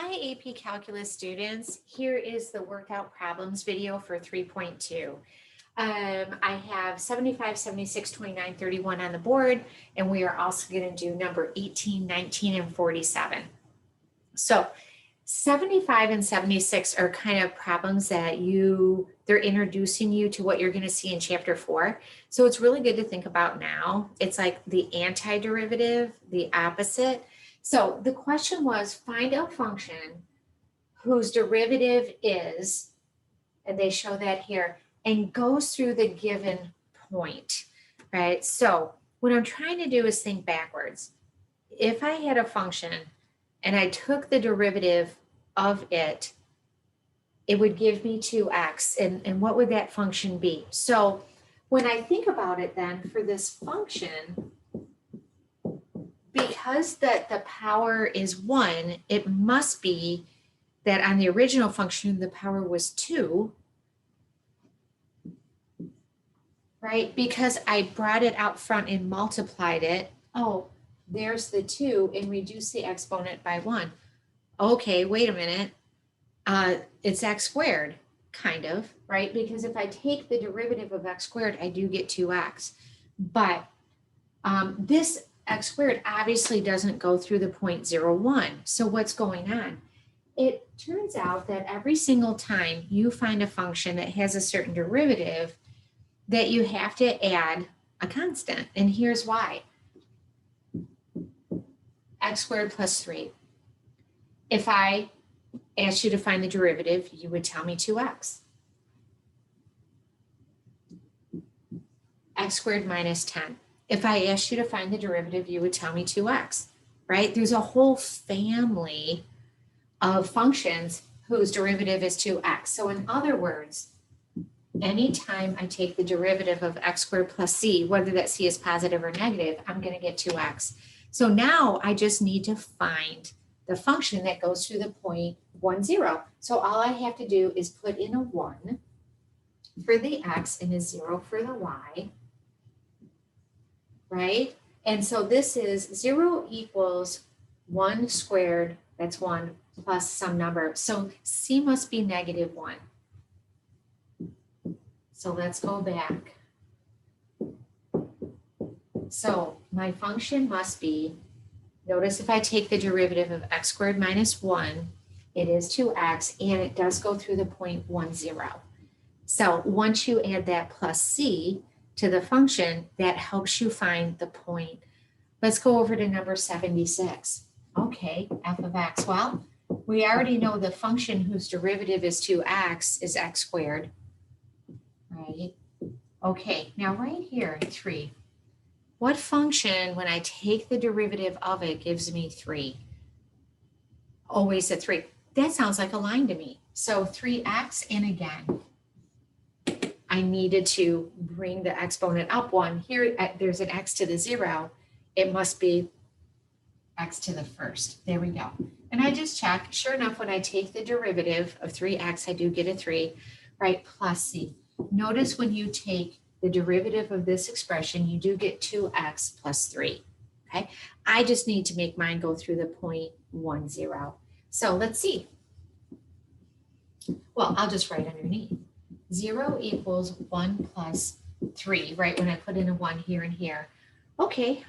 Hi, AP Calculus students. Here is the workout problems video for 3.2. I have 75, 76, 29, 31 on the board, and we are also going to do number 18, 19, and 47. So 75 and 76 are kind of problems that they're introducing you to what you're going to see in chapter 4. So it's really good to think about now. It's like the antiderivative, the opposite. So the question was, find a function whose derivative is, and they show that here, and goes through the given point, right? So what I'm trying to do is think backwards. If I had a function and I took the derivative of it, it would give me 2x. And what would that function be? So when I think about it then for this function, because the power is 1, it must be that on the original function, the power was 2, right? Because I brought it out front and multiplied it. Oh, there's the 2 and reduce the exponent by 1. Okay, wait a minute. It's x squared, kind of, right? Because if I take the derivative of x squared, I do get 2x. But this x squared obviously doesn't go through the point 0,1. So what's going on? It turns out that every single time you find a function that has a certain derivative, that you have to add a constant. And here's why. X squared plus 3. If I asked you to find the derivative, you would tell me 2x. X squared minus 10. If I asked you to find the derivative, you would tell me 2x, right? There's a whole family of functions whose derivative is 2x. So in other words, anytime I take the derivative of x squared plus c, whether that c is positive or negative, I'm going to get 2x. So now I just need to find the function that goes through the point 1, 0. So all I have to do is put in a 1 for the x and a 0 for the y, right? And so this is 0 equals 1 squared, that's 1, plus some number. So c must be negative 1. So let's go back. So my function must be, notice if I take the derivative of x squared minus 1, it is 2x, and it does go through the point 1, 0. So once you add that plus c to the function, that helps you find the point. Let's go over to number 76. Okay, f of x. Well, we already know the function whose derivative is 2x is x squared, right? Okay, now right here, 3. What function, when I take the derivative of it, gives me 3? Always a 3. That sounds like a line to me. So 3x, and again, I needed to bring the exponent up 1. Here, there's an x to the 0. It must be x to the first. There we go. And I just check. Sure enough, when I take the derivative of 3x, I do get a 3, right, plus c. Notice when you take the derivative of this expression, you do get 2x plus 3, okay? I just need to make mine go through the point 1, 0. So let's see. Well, I'll just write underneath. 0 equals 1 plus 3, right? When I put in a 1 here and here. Okay,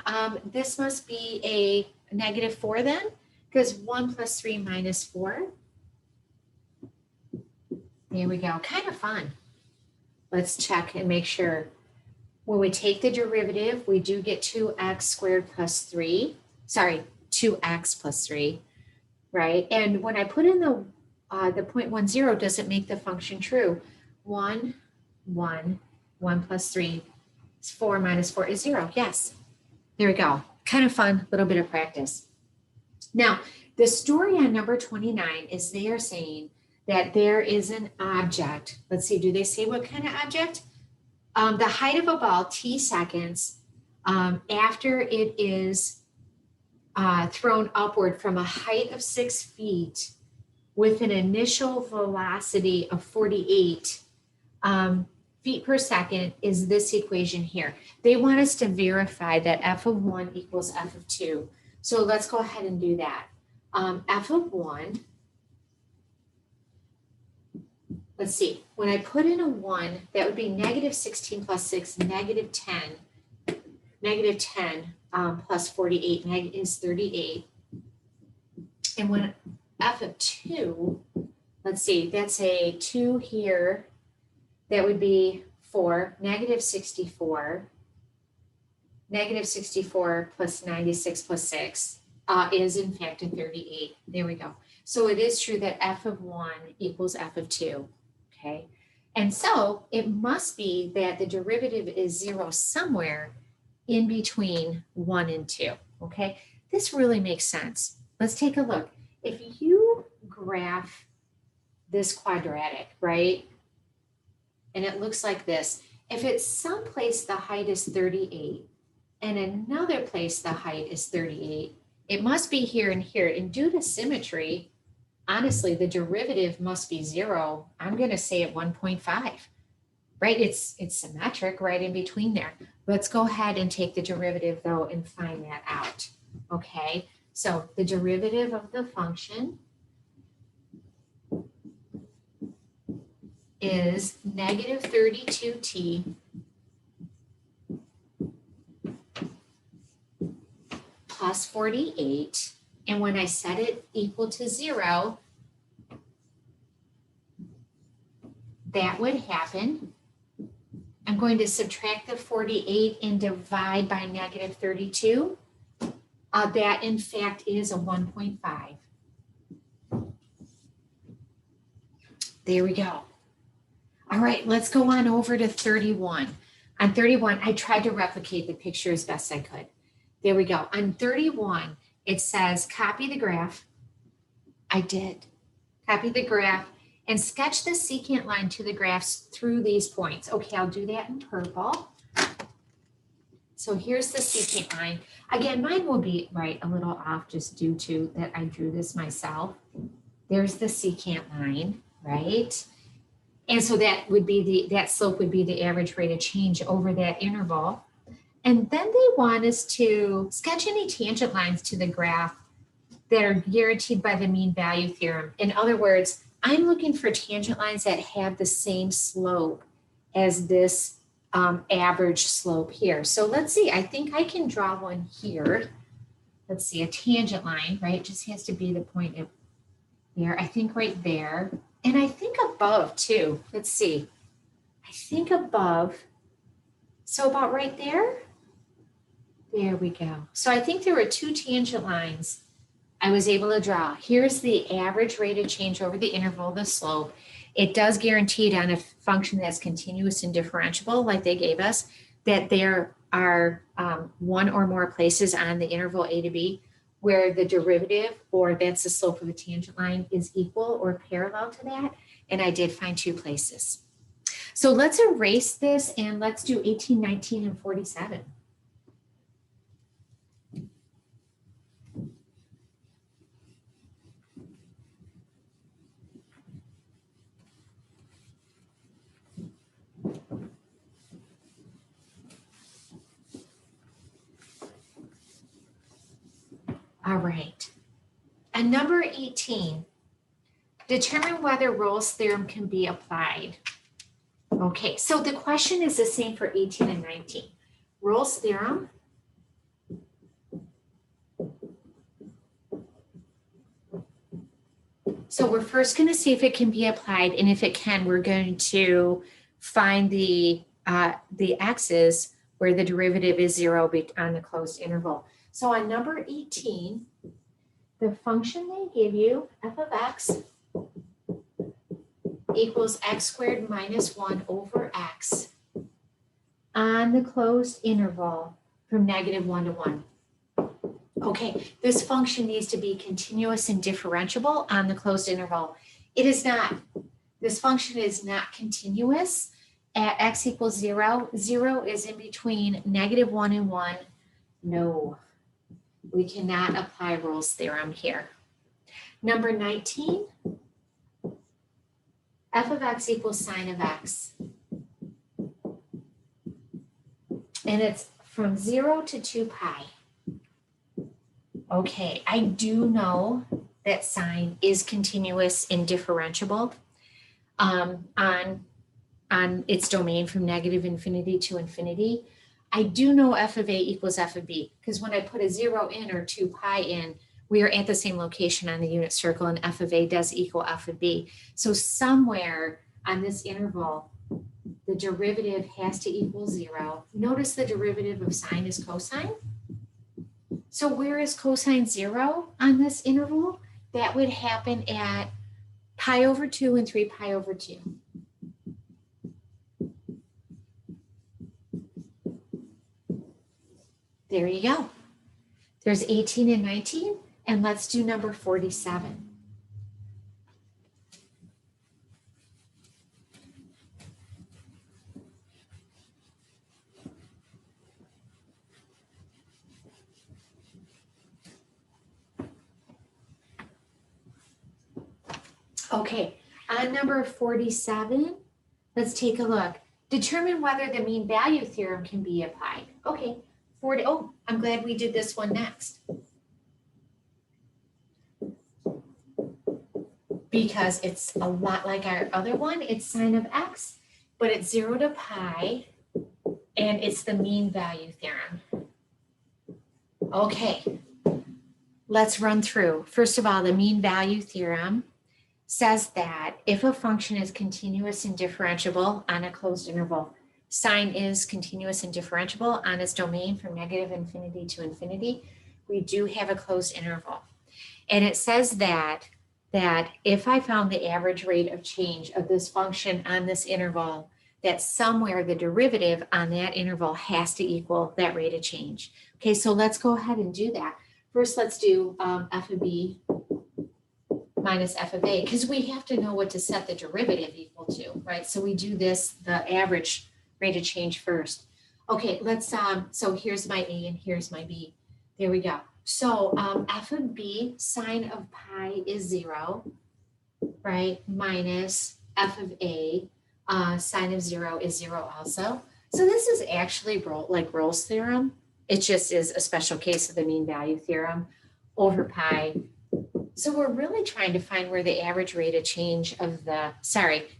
this must be a negative 4 then, because 1 plus 3 minus 4. There we go, kind of fun. Let's check and make sure. When we take the derivative, we do get 2x squared plus 3. Sorry, 2x plus 3, right? And when I put in the 0.10, does it make the function true? 1, 1, 1 plus 3 is 4 minus 4 is 0. Yes, there we go. Kind of fun, little bit of practice. Now, the story on number 29 is they are saying that there is an object. Let's see, do they say what kind of object? The height of a ball, t seconds, after it is thrown upward from a height of 6 feet with an initial velocity of 48 feet per second is this equation here. They want us to verify that f of 1 equals f of 2. So let's go ahead and do that. F of 1 let's see, when I put in a 1, that would be negative 16 plus 6, negative 10. Negative 10 plus 48 is 38. And when f of 2, let's see, that's a 2 here. That would be 4, negative 64. Negative 64 plus 96 plus 6 is in fact a 38. There we go. So it is true that f of 1 equals f of 2, okay? And so it must be that the derivative is 0 somewhere in between 1 and 2, okay? This really makes sense. Let's take a look. If you graph this quadratic, right? And it looks like this. If it's someplace the height is 38 and another place the height is 38, it must be here and here. And due to symmetry, honestly, the derivative must be 0. I'm going to say at 1.5, right? It's symmetric right in between there. Let's go ahead and take the derivative though and find that out, okay? So the derivative of the function is negative 32t plus 48. And when I set it equal to 0, that would happen. I'm going to subtract the 48 and divide by negative 32. That in fact is a 1.5. There we go. All right, let's go on over to 31. On 31, I tried to replicate the picture as best I could. There we go. On 31, it says copy the graph. I did. Copy the graph and sketch the secant line to the graphs through these points. Okay, I'll do that in purple. So here's the secant line. Again, mine will be a little off just due to that I drew this myself. There's the secant line, right? And so that would be that slope would be the average rate of change over that interval. And then they want us to sketch any tangent lines to the graph that are guaranteed by the mean value theorem. In other words, I'm looking for tangent lines that have the same slope as this average slope here. So let's see, I think I can draw one here. Let's see, a tangent line, right? It just has to be the point of there. I think right there. And I think above too. Let's see. I think above. So about right there. There we go. So I think there were 2 tangent lines I was able to draw. Here's the average rate of change over the interval, the slope. It does guarantee it on a function that's continuous and differentiable, like they gave us, that there are 1 or more places on the interval a to b where the derivative, or that's the slope of a tangent line, is equal or parallel to that. And I did find 2 places. So let's erase this and let's do 18, 19, and 47. All right. And number 18, determine whether Rolle's theorem can be applied. Okay, so the question is the same for 18 and 19. Rolle's theorem. So we're first going to see if it can be applied, and if it can, we're going to find the x's where the derivative is 0 on the closed interval. So on number 18, the function they give you, f of x, equals x squared minus 1 over x on the closed interval from -1 to 1. Okay, this function needs to be continuous and differentiable on the closed interval. It is not. This function is not continuous at x equals 0. 0 is in between -1 and 1. No, we cannot apply Rolle's theorem here. Number 19, f of x equals sine of x. And it's from 0 to 2 pi. Okay, I do know that sine is continuous and differentiable. on its domain from negative infinity to infinity. I do know f of a equals f of b, because when I put a 0 in or 2 pi in, we are at the same location on the unit circle, and f of a does equal f of b. So somewhere on this interval, the derivative has to equal 0. Notice the derivative of sine is cosine. So where is cosine 0 on this interval? That would happen at pi over 2 and 3 pi over 2. There you go. There's 18 and 19, and let's do number 47. Okay, on number 47, let's take a look. Determine whether the mean value theorem can be applied. Okay, oh, I'm glad we did this one next. Because it's a lot like our other one, it's sine of x, but it's 0 to pi, and it's the mean value theorem. Okay, let's run through. First of all, the mean value theorem says that if a function is continuous and differentiable on a closed interval, sine is continuous and differentiable on its domain from negative infinity to infinity, we do have a closed interval. And it says that if I found the average rate of change of this function on this interval, that somewhere the derivative on that interval has to equal that rate of change. Okay, so let's go ahead and do that. First, let's do f of b minus f of a, because we have to know what to set the derivative equal to, right? So we do this, the average rate of change first. Okay, let's, so here's my a and here's my b. There we go. So f of b, sine of pi is 0, right? Minus f of a, sine of 0 is 0 also. So this is actually like Rolle's theorem. It just is a special case of the mean value theorem over pi. So we're really trying to find where the average rate of change of the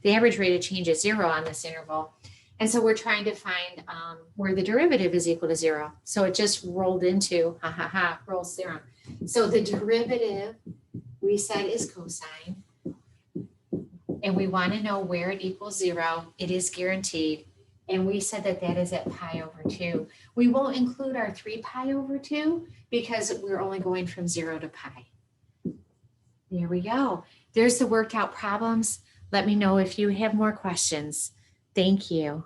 average rate of change is 0 on this interval. And so we're trying to find where the derivative is equal to 0. So it just rolled into, Rolle's theorem. So the derivative, we said, is cosine. And we want to know where it equals 0. It is guaranteed. And we said that that is at pi over 2. We won't include our 3 pi over 2 because we're only going from 0 to pi. There we go. There's the worked out problems. Let me know if you have more questions. Thank you.